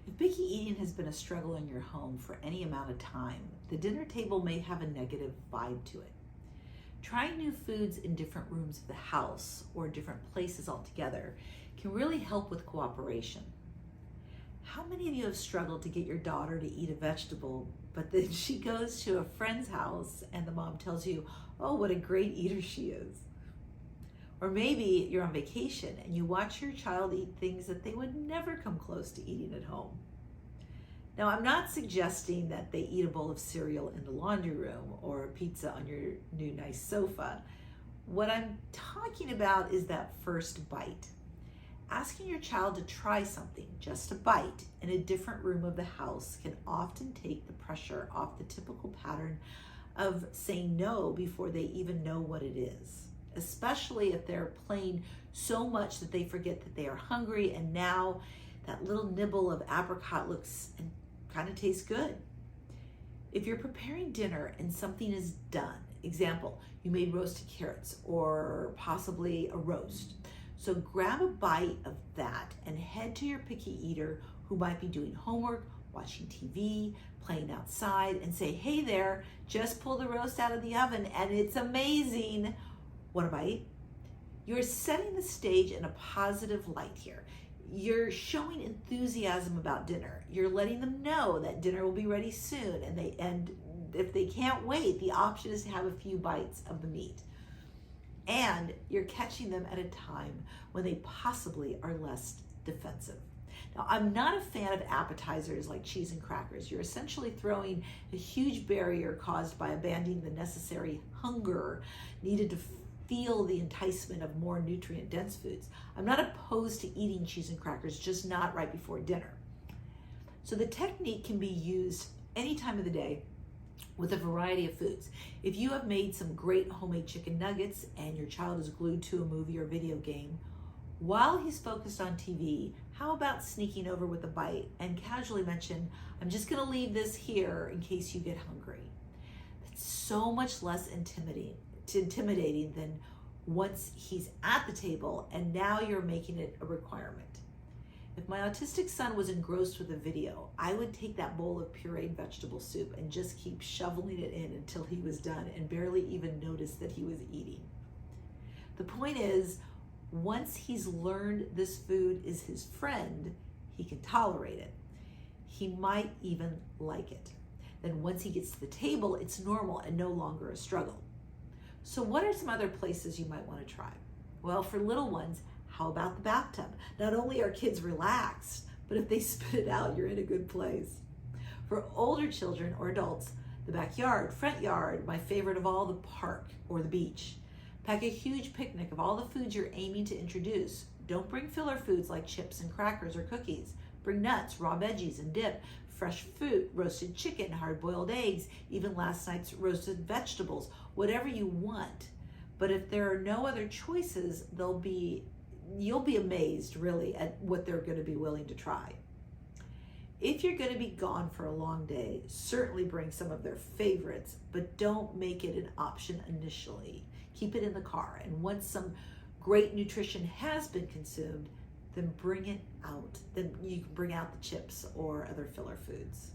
If picky eating has been a struggle in your home for any amount of time, the dinner table may have a negative vibe to it. Trying new foods in different rooms of the house or different places altogether can really help with cooperation. How many of you have struggled to get your daughter to eat a vegetable, but then she goes to a friend's house and the mom tells you, oh, what a great eater she is? Or maybe you're on vacation and you watch your child eat things that they would never come close to eating at home. Now, I'm not suggesting that they eat a bowl of cereal in the laundry room or a pizza on your new nice sofa. What I'm talking about is that first bite. Asking your child to try something, just a bite, in a different room of the house can often take the pressure off the typical pattern of saying no before they even know what it is, especially if they're playing so much that they forget that they are hungry and now that little nibble of apricot looks and kind of tastes good. If you're preparing dinner and something is done, example, you made roasted carrots or possibly a roast, so grab a bite of that and head to your picky eater who might be doing homework, watching TV, playing outside, and say, hey there, just pull the roast out of the oven and it's amazing. Want a bite? You're setting the stage in a positive light here. You're showing enthusiasm about dinner. You're letting them know that dinner will be ready soon, and if they can't wait, the option is to have a few bites of the meat. And you're catching them at a time when they possibly are less defensive. Now, I'm not a fan of appetizers like cheese and crackers. You're essentially throwing a huge barrier caused by abandoning the necessary hunger needed to feel the enticement of more nutrient-dense foods. I'm not opposed to eating cheese and crackers, just not right before dinner. So the technique can be used any time of the day with a variety of foods. If you have made some great homemade chicken nuggets and your child is glued to a movie or video game, while he's focused on TV, how about sneaking over with a bite and casually mention, I'm just gonna leave this here in case you get hungry. That's so much less intimidating than once he's at the table and now you're making it a requirement. If my autistic son was engrossed with a video, I would take that bowl of pureed vegetable soup and just keep shoveling it in until he was done and barely even notice that he was eating. The point is, once he's learned this food is his friend, he can tolerate it. He might even like it. Then once he gets to the table, it's normal and no longer a struggle. So what are some other places you might want to try? Well, for little ones, how about the bathtub? Not only are kids relaxed, but if they spit it out, you're in a good place. For older children or adults, the backyard, front yard, my favorite of all, the park or the beach. Pack a huge picnic of all the foods you're aiming to introduce. Don't bring filler foods like chips and crackers or cookies. Bring nuts, raw veggies and dip, fresh fruit, roasted chicken, hard-boiled eggs, even last night's roasted vegetables, whatever you want. But if there are no other choices, you'll be amazed really at what they're going to be willing to try. If you're going to be gone for a long day, certainly bring some of their favorites, but don't make it an option initially. Keep it in the car, and once some great nutrition has been consumed, then bring it out. Then you can bring out the chips or other filler foods.